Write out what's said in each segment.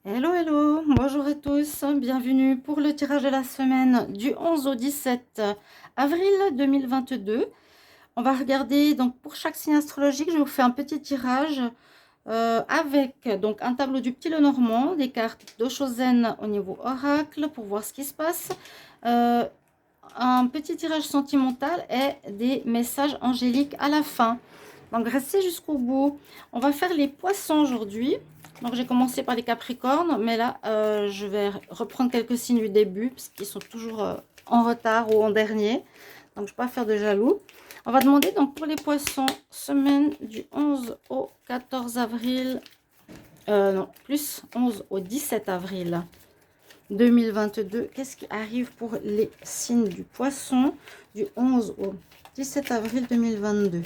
Hello, hello, bonjour à tous, bienvenue pour le tirage de la semaine du 11 au 17 avril 2022. On va regarder donc pour chaque signe astrologique, je vous fais un petit tirage avec donc un tableau du petit Lenormand, des cartes d'Oshozen au niveau oracle pour voir ce qui se passe, euh, un petit tirage sentimental et des messages angéliques à la fin. Donc restez jusqu'au bout. On va faire les poissons aujourd'hui. Donc j'ai commencé par les capricornes, mais là je vais reprendre quelques signes du début parce qu'ils sont toujours en retard ou en dernier. Donc je ne vais pas faire de jaloux. On va demander donc pour les poissons, semaine du 11 au 14 avril, non, plus 11 au 17 avril 2022. Qu'est-ce qui arrive pour les signes du poisson du 11 au 17 avril 2022?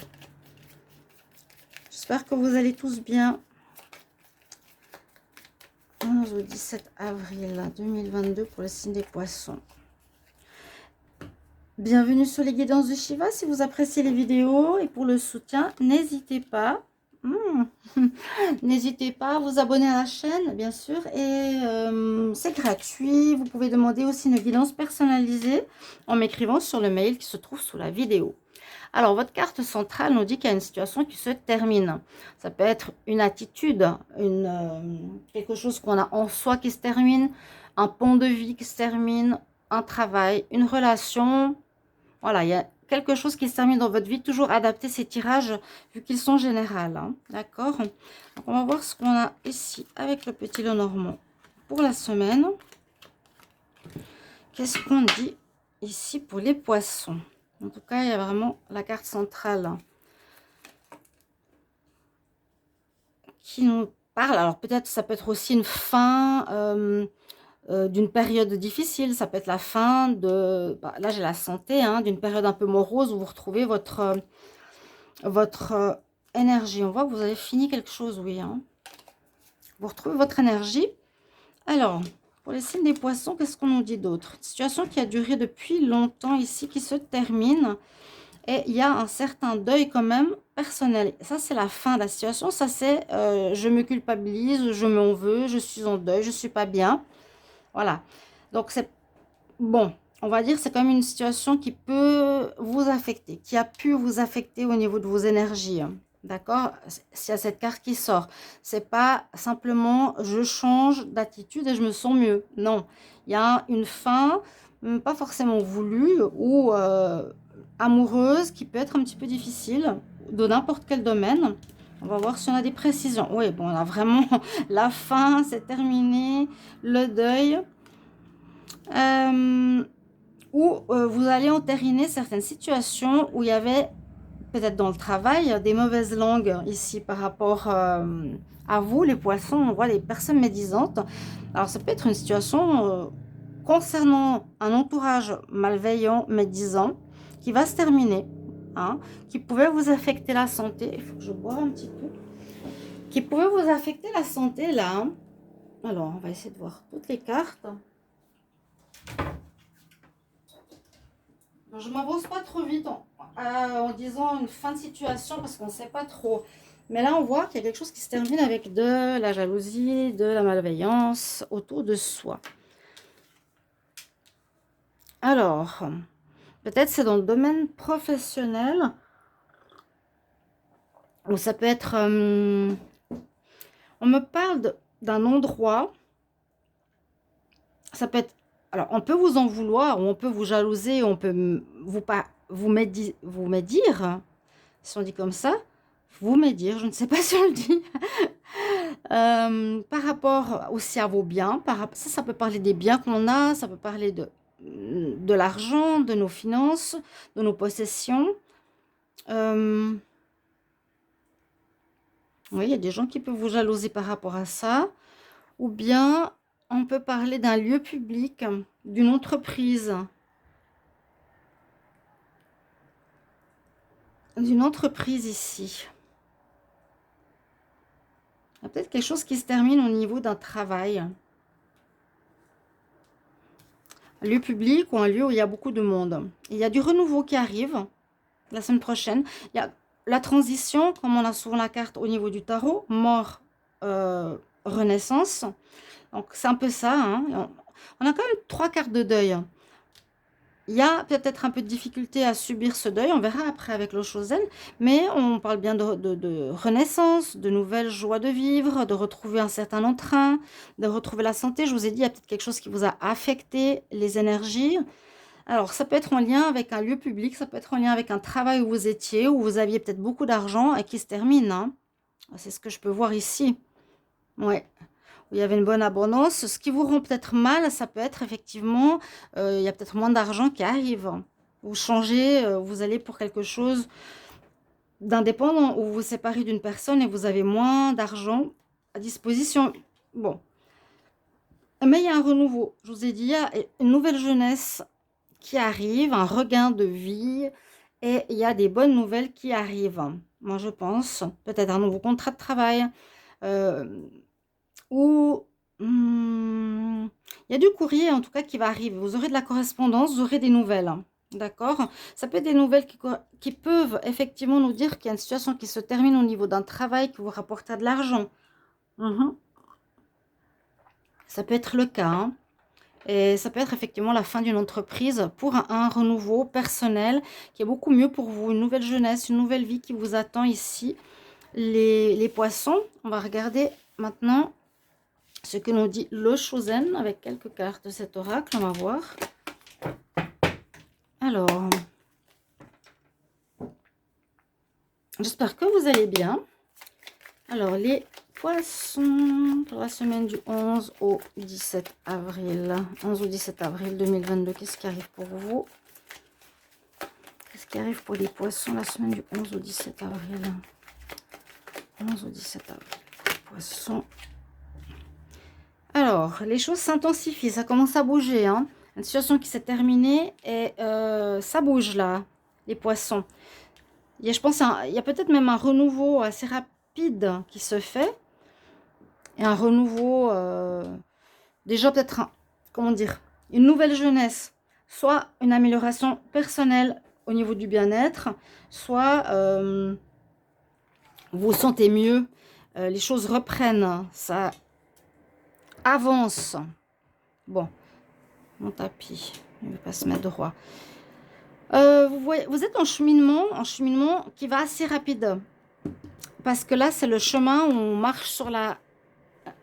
J'espère que vous allez tous bien. 11 au 17 avril 2022 pour le signe des poissons. Bienvenue sur les guidances de Shiva. Si vous appréciez les vidéos et pour le soutien, n'hésitez pas. N'hésitez pas à vous abonner à la chaîne, bien sûr. Et c'est gratuit. Vous pouvez demander aussi une guidance personnalisée en m'écrivant sur le mail qui se trouve sous la vidéo. Alors, votre carte centrale nous dit qu'il y a une situation qui se termine. Ça peut être une attitude, quelque chose qu'on a en soi qui se termine, un pont de vie qui se termine, un travail, une relation. Voilà, il y a quelque chose qui se termine dans votre vie. Toujours adapter ces tirages vu qu'ils sont généraux. Hein, d'accord? Donc, on va voir ce qu'on a ici avec le petit Lenormand pour la semaine. Qu'est-ce qu'on dit ici pour les poissons? En tout cas, il y a vraiment la carte centrale qui nous parle. Alors peut-être ça peut être aussi une fin d'une période difficile. Ça peut être la fin de... là, j'ai la santé, hein, d'une période un peu morose où vous retrouvez votre énergie. On voit que vous avez fini quelque chose, oui. Hein. Vous retrouvez votre énergie. Alors, pour les signes des poissons, qu'est-ce qu'on nous dit d'autre? Une situation qui a duré depuis longtemps ici, qui se termine. Et il y a un certain deuil quand même personnel. Ça, c'est la fin de la situation. Ça, c'est je me culpabilise, je m'en veux, je suis en deuil, je suis pas bien. Voilà. Donc, c'est bon. On va dire c'est quand même une situation qui peut vous affecter, qui a pu vous affecter au niveau de vos énergies. Hein. D'accord? S'il y a cette carte qui sort. C'est pas simplement je change d'attitude et je me sens mieux. Non. Il y a une fin, pas forcément voulue ou amoureuse qui peut être un petit peu difficile de n'importe quel domaine. On va voir si on a des précisions. Oui, bon, on a vraiment la fin, c'est terminé, le deuil. Où vous allez entériner certaines situations où il y avait peut-être dans le travail des mauvaises langues ici par rapport à vous, les poissons. On voit les personnes médisantes. Alors, ça peut être une situation concernant un entourage malveillant, médisant, qui va se terminer, hein, qui pouvait vous affecter la santé. Il faut que je boive un petit peu. Qui pouvait vous affecter la santé, là. Hein. Alors, on va essayer de voir toutes les cartes. Je ne m'avance pas trop vite en disant une fin de situation parce qu'on ne sait pas trop. Mais là, on voit qu'il y a quelque chose qui se termine avec de la jalousie, de la malveillance autour de soi. Alors, peut-être c'est dans le domaine professionnel ou ça peut être... on me parle d'un endroit. Ça peut être... Alors, on peut vous en vouloir, ou on peut vous jalouser, on peut vous médire, si on dit comme ça. Vous médire, je ne sais pas si on le dit. Par rapport aussi à vos biens, ça peut parler des biens qu'on a, ça peut parler de l'argent, de nos finances, de nos possessions. Oui, il y a des gens qui peuvent vous jalouser par rapport à ça. Ou bien, on peut parler d'un lieu public, d'une entreprise. D'une entreprise ici. Il y a peut-être quelque chose qui se termine au niveau d'un travail. Un lieu public ou un lieu où il y a beaucoup de monde. Il y a du renouveau qui arrive la semaine prochaine. Il y a la transition, comme on a souvent la carte au niveau du tarot, mort, renaissance. Donc, c'est un peu ça, hein. On a quand même 3 cartes de deuil. Il y a peut-être un peu de difficulté à subir ce deuil, on verra après avec l'eau Chosen, mais on parle bien de renaissance, de nouvelles joies de vivre, de retrouver un certain entrain, de retrouver la santé. Je vous ai dit, il y a peut-être quelque chose qui vous a affecté les énergies. Alors, ça peut être en lien avec un lieu public, ça peut être en lien avec un travail où vous étiez, où vous aviez peut-être beaucoup d'argent et qui se termine, hein. C'est ce que je peux voir ici. Ouais. Où il y avait une bonne abondance. Ce qui vous rend peut-être mal, ça peut être effectivement, il y a peut-être moins d'argent qui arrive. Vous changez, vous allez pour quelque chose d'indépendant, ou vous vous séparez d'une personne et vous avez moins d'argent à disposition. Bon. Mais il y a un renouveau. Je vous ai dit, il y a une nouvelle jeunesse qui arrive, un regain de vie, et il y a des bonnes nouvelles qui arrivent. Moi, je pense, peut-être un nouveau contrat de travail, ou il y a du courrier en tout cas qui va arriver. Vous aurez de la correspondance, vous aurez des nouvelles. D'accord? Ça peut être des nouvelles qui peuvent effectivement nous dire qu'il y a une situation qui se termine au niveau d'un travail qui vous rapportera de l'argent. Ça peut être le cas, hein. Et ça peut être effectivement la fin d'une entreprise pour un renouveau personnel qui est beaucoup mieux pour vous. Une nouvelle jeunesse, une nouvelle vie qui vous attend ici. Les poissons, on va regarder maintenant ce que nous dit le Chosen avec quelques cartes de cet oracle. On va voir. Alors, j'espère que vous allez bien. Alors, les poissons pour la semaine du 11 au 17 avril. 11 au 17 avril 2022, qu'est-ce qui arrive pour vous? Qu'est-ce qui arrive pour les poissons la semaine du 11 au 17 avril? 11 au 17 avril, poissons. Alors, les choses s'intensifient, ça commence à bouger, hein. Une situation qui s'est terminée et ça bouge là, les poissons. Je pense il y a peut-être même un renouveau assez rapide qui se fait. Et un renouveau, déjà peut-être, comment dire, une nouvelle jeunesse. Soit une amélioration personnelle au niveau du bien-être, soit vous vous sentez mieux, les choses reprennent, ça avance. Bon, mon tapis, il ne veut pas se mettre droit. Vous voyez, vous êtes en cheminement qui va assez rapide. Parce que là, c'est le chemin où on marche sur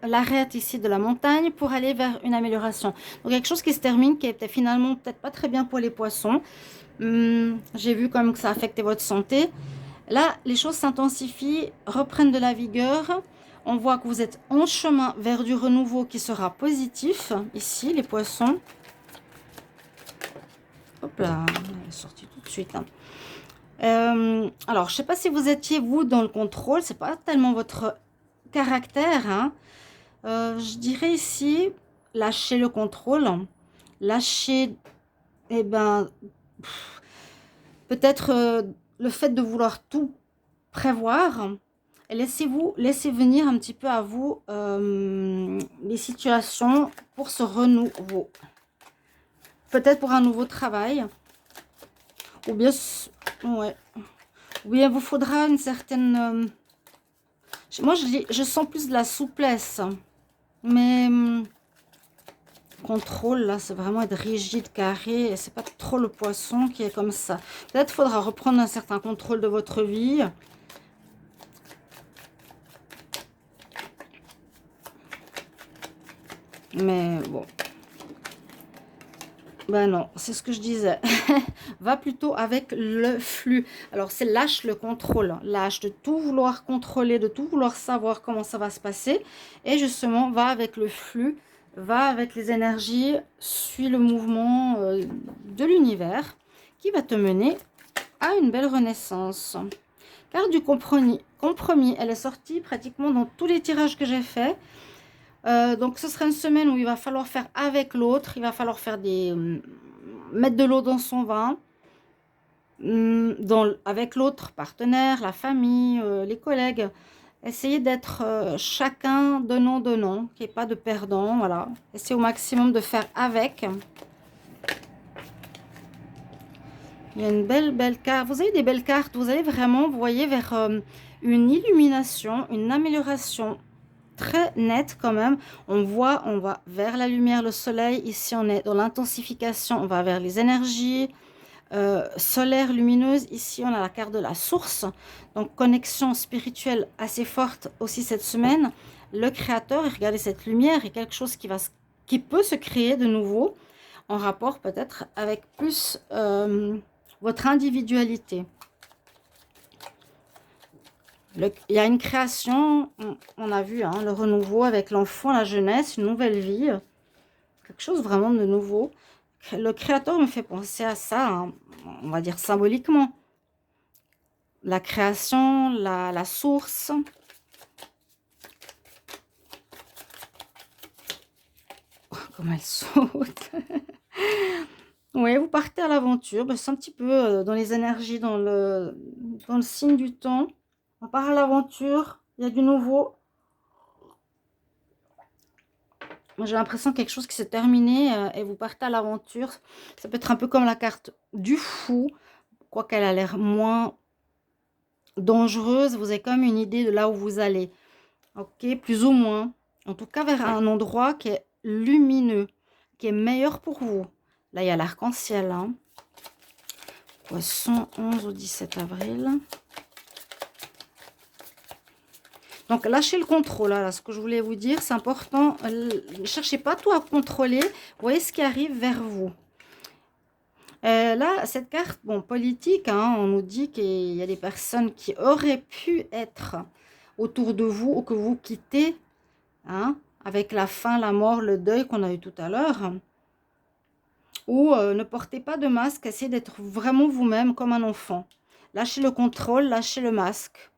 l'arête ici de la montagne pour aller vers une amélioration. Donc, quelque chose qui se termine, qui était finalement peut-être pas très bien pour les poissons. J'ai vu quand même que ça affectait votre santé. Là, les choses s'intensifient, reprennent de la vigueur. On voit que vous êtes en chemin vers du renouveau qui sera positif. Ici, les poissons. Hop là, elle est sortie tout de suite. Hein. Alors, je ne sais pas si vous étiez, vous, dans le contrôle. C'est pas tellement votre caractère. Hein. Je dirais ici, lâcher le contrôle. Lâcher, eh ben, peut-être le fait de vouloir tout prévoir. Et laissez venir un petit peu à vous les situations pour ce renouveau. Peut-être pour un nouveau travail. Ou bien, ouais. Ou bien vous faudra une certaine... moi, je sens plus de la souplesse. Mais... contrôle, là, c'est vraiment être rigide, carré. Et c'est pas trop le poisson qui est comme ça. Peut-être faudra reprendre un certain contrôle de votre vie. Mais bon. Ben non, c'est ce que je disais. Va plutôt avec le flux. Alors, c'est lâche le contrôle. Lâche de tout vouloir contrôler, de tout vouloir savoir comment ça va se passer. Et justement, va avec le flux. Va avec les énergies. Suis le mouvement de l'univers qui va te mener à une belle renaissance. Carte du compromis. Elle est sortie pratiquement dans tous les tirages que j'ai faits. Donc ce sera une semaine où il va falloir faire avec l'autre, il va falloir faire mettre de l'eau dans son vin, avec l'autre partenaire, la famille, les collègues. Essayez d'être chacun donnant, qu'il n'y ait pas de perdant, voilà. Essayez au maximum de faire avec. Il y a une belle carte, vous avez des belles cartes, vous allez vraiment, vous voyez, vers une illumination, une amélioration très nettes quand même. On voit, on va vers la lumière, le soleil. Ici, on est dans l'intensification, on va vers les énergies solaires lumineuses. Ici, on a la carte de la source. Donc, connexion spirituelle assez forte aussi cette semaine. Le créateur, et regardez cette lumière, est quelque chose qui peut se créer de nouveau en rapport peut-être avec plus votre individualité. Il y a une création, on a vu hein, le renouveau avec l'enfant, la jeunesse, une nouvelle vie, quelque chose vraiment de nouveau. Le créateur me fait penser à ça, hein, on va dire symboliquement. La création, la source. Oh, comment elle saute. Oui, vous partez à l'aventure, c'est un petit peu dans les énergies, dans le signe du temps. On part à l'aventure, il y a du nouveau. Moi, j'ai l'impression que quelque chose qui s'est terminé et vous partez à l'aventure. Ça peut être un peu comme la carte du fou, quoiqu'elle a l'air moins dangereuse. Vous avez quand même une idée de là où vous allez. Ok, plus ou moins. En tout cas, vers un endroit qui est lumineux, qui est meilleur pour vous. Là, il y a l'arc-en-ciel. Hein. Poisson, 11 au 17 avril. Donc, lâchez le contrôle. Là, ce que je voulais vous dire, c'est important. Ne cherchez pas tout à contrôler. Voyez ce qui arrive vers vous. Là, cette carte, bon, politique, hein, on nous dit qu'il y a des personnes qui auraient pu être autour de vous ou que vous quittez, hein, avec la fin, la mort, le deuil qu'on a eu tout à l'heure. Ou ne portez pas de masque, essayez d'être vraiment vous-même comme un enfant. Lâchez le contrôle, lâchez le masque.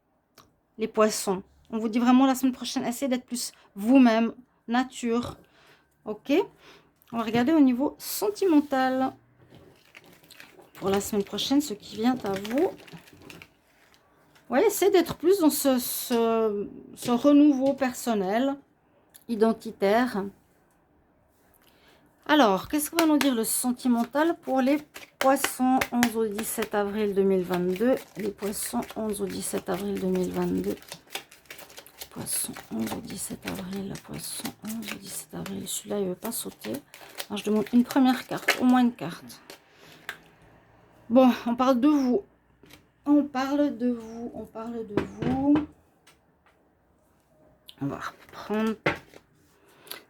Les poissons. On vous dit vraiment la semaine prochaine, essayez d'être plus vous-même, nature. Ok? On va regarder au niveau sentimental. Pour la semaine prochaine, ce qui vient à vous. Ouais, essayez d'être plus dans ce renouveau personnel, identitaire. Alors, qu'est-ce que va nous dire le sentimental pour les poissons 11 au 17 avril 2022? Les poissons 11 au 17 avril 2022. Poisson 11 au 17 avril, poisson 11 au 17 avril. Celui-là, il ne veut pas sauter. Alors, je demande une première carte, au moins une carte. Bon, on parle de vous. On parle de vous, on parle de vous. On va reprendre.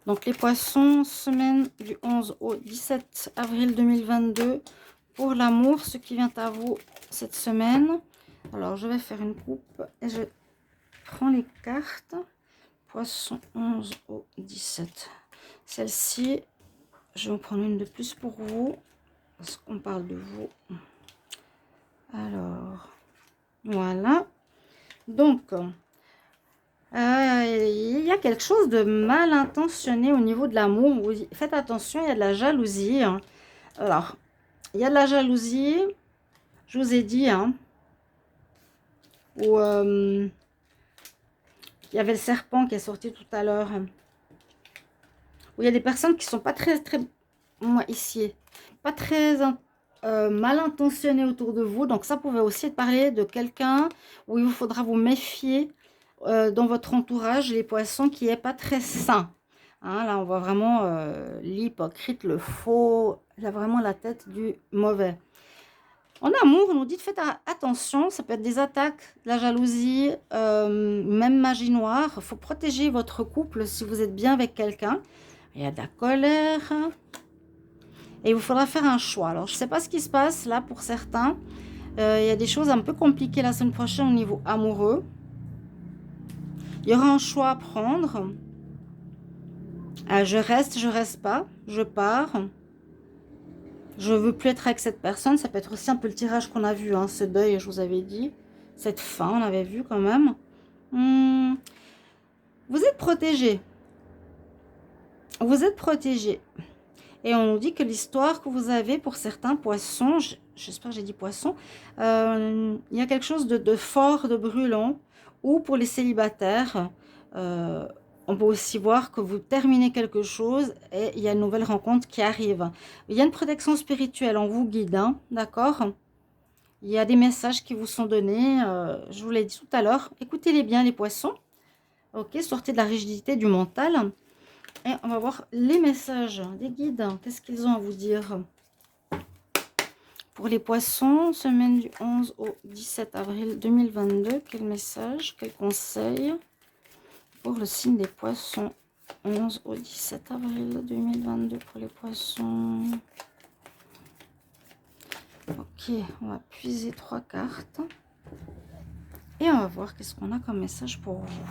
Donc, les poissons, semaine du 11 au 17 avril 2022. Pour l'amour, ce qui vient à vous cette semaine. Alors, je vais faire une coupe et je prends les cartes. Poisson 11 au 17. Celle-ci, je vais en prendre une de plus pour vous. Parce qu'on parle de vous. Alors, voilà. Donc, il y a quelque chose de mal intentionné au niveau de l'amour. Faites attention, il y a de la jalousie. Hein. Alors, il y a de la jalousie. Je vous ai dit, hein, où il y avait le serpent qui est sorti tout à l'heure. Où il y a des personnes qui sont pas très, moi ici, pas très mal intentionnées autour de vous. Donc ça pouvait aussi parler de quelqu'un où il vous faudra vous méfier dans votre entourage, les poissons, qui est pas très sain. Hein, là, on voit vraiment l'hypocrite, le faux. Il a vraiment la tête du mauvais. En amour, on nous dit de faire attention. Ça peut être des attaques, de la jalousie, même magie noire. Il faut protéger votre couple si vous êtes bien avec quelqu'un. Il y a de la colère. Et il vous faudra faire un choix. Alors, je ne sais pas ce qui se passe là pour certains. Il y a des choses un peu compliquées la semaine prochaine au niveau amoureux. Il y aura un choix à prendre. Je reste pas. Je pars. Je veux plus être avec cette personne. Ça peut être aussi un peu le tirage qu'on a vu. Hein, ce deuil, je vous avais dit. Cette fin, on avait vu quand même. Vous êtes protégé. Vous êtes protégé. Et on nous dit que l'histoire que vous avez pour certains poissons, j'espère que j'ai dit poissons, il y a quelque chose de fort, de brûlant. Ou pour les célibataires, on peut aussi voir que vous terminez quelque chose et il y a une nouvelle rencontre qui arrive. Il y a une protection spirituelle, on vous guide, hein, d'accord? Il y a des messages qui vous sont donnés, je vous l'ai dit tout à l'heure. Écoutez-les bien, les poissons. Ok, sortez de la rigidité du mental. Et on va voir les messages des guides. Qu'est-ce qu'ils ont à vous dire? Pour les poissons, semaine du 11 au 17 avril 2022. Quel message, quel conseil pour le signe des poissons? 11 au 17 avril 2022 pour les poissons. Ok, on va puiser 3 cartes. Et on va voir qu'est-ce qu'on a comme message pour vous.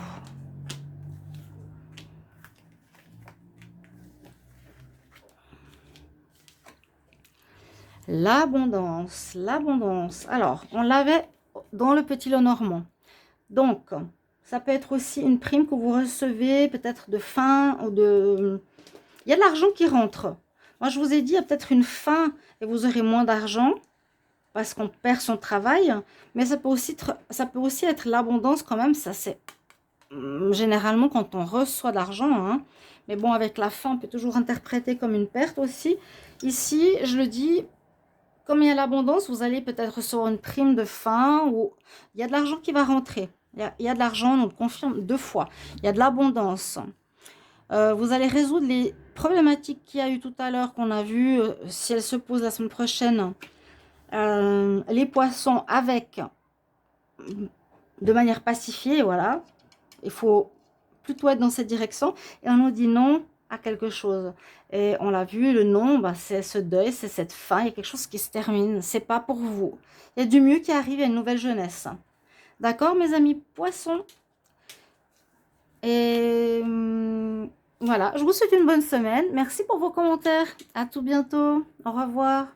L'abondance, l'abondance. Alors, on l'avait dans le petit lot normand. Donc, ça peut être aussi une prime que vous recevez, peut-être de fin ou de... Il y a de l'argent qui rentre. Moi, je vous ai dit, il y a peut-être une fin et vous aurez moins d'argent parce qu'on perd son travail. Mais ça peut aussi être l'abondance quand même. Ça, c'est généralement quand on reçoit de l'argent. Hein. Mais bon, avec la fin, on peut toujours interpréter comme une perte aussi. Ici, je le dis... Comme il y a l'abondance, vous allez peut-être recevoir une prime de fin ou il y a de l'argent qui va rentrer. Il y a de l'argent, on le confirme 2 fois. Il y a de l'abondance. Vous allez résoudre les problématiques qu'il y a eu tout à l'heure, qu'on a vu, si elles se posent la semaine prochaine. Les poissons avec, de manière pacifiée, voilà. Il faut plutôt être dans cette direction. Et on nous dit non à quelque chose. Et on l'a vu, le non, bah, c'est ce deuil, c'est cette fin. Il y a quelque chose qui se termine. C'est pas pour vous. Il y a du mieux qui arrive, il y a une nouvelle jeunesse. D'accord, mes amis poissons? Et voilà, je vous souhaite une bonne semaine. Merci pour vos commentaires. À tout bientôt. Au revoir.